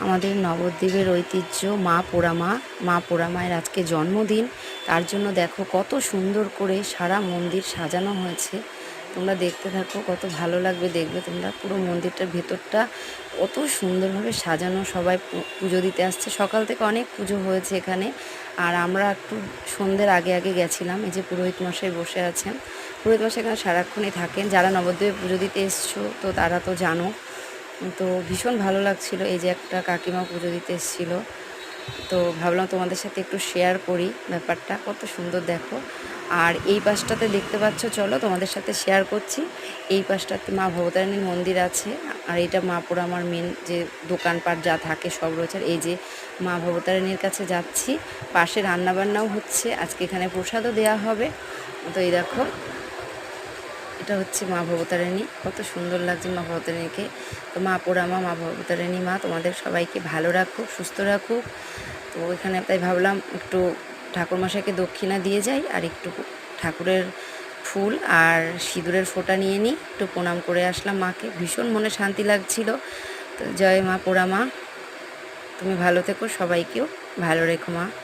আমাদের নবদ্বীপের ঐতিহ্য মা পোড়ামা। মা পোড়ামায়ের আজকে জন্মদিন, তার জন্য দেখো কত সুন্দর করে সারা মন্দির সাজানো হয়েছে। তোমরা দেখতে থাকো, কত ভালো লাগবে দেখবে তোমরা। পুরো মন্দিরটার ভেতরটা কত সুন্দরভাবে সাজানো। সবাই পুজো দিতে আসছে, সকাল থেকে অনেক পুজো হয়েছে এখানে। আর আমরা একটু সন্ধ্যের আগে আগে গেছিলাম। এই যে পুরোহিত মশাই বসে আছেন, পুরোহিত মশাই এখানে সারাক্ষণই থাকেন। যারা নবদ্বীপে পুজো দিতে এসছো তো তারা তো জানো। তো ভীষণ ভালো লাগছিল। এই যে একটা কাকিমা পুজো দিতে এসেছিলো, তো ভাবলাম তোমাদের সাথে একটু শেয়ার করি ব্যাপারটা। কত সুন্দর দেখো। আর এই পাশটাতে দেখতে পাচ্ছ, চলো তোমাদের সাথে শেয়ার করছি। এই পাশটাতে মা ভবতারিণীর মন্দির আছে, আর এটা মা পোড়ামার মেন যে দোকানপাট যা থাকে সব রয়েছে। আর এই যে মা ভবতারিণীর কাছে যাচ্ছি, পাশে রান্নাবান্নাও হচ্ছে, আজকে এখানে প্রসাদও দেওয়া হবে। তো এই দেখো, এটা হচ্ছে মা ভবতারিণী। কত সুন্দর লাগছে মা ভবতারিণীকে। তো মা পোড়ামা, মা ভবতারিণী মা তোমাদের সবাইকে ভালো রাখুক, সুস্থ রাখুক। তো এখানে তাই ভাবলাম একটু ঠাকুরমশাইকে দক্ষিণা দিয়ে যাই, আর একটু ঠাকুরের ফুল আর সিঁদুরের ফোঁটা নিয়ে নিই, একটু প্রণাম করে আসলাম মাকে। ভীষণ মনে শান্তি লাগছিল। তো জয় মা পোড়ামা, তুমি ভালো থেকো, সবাইকেও ভালো রেখো মা।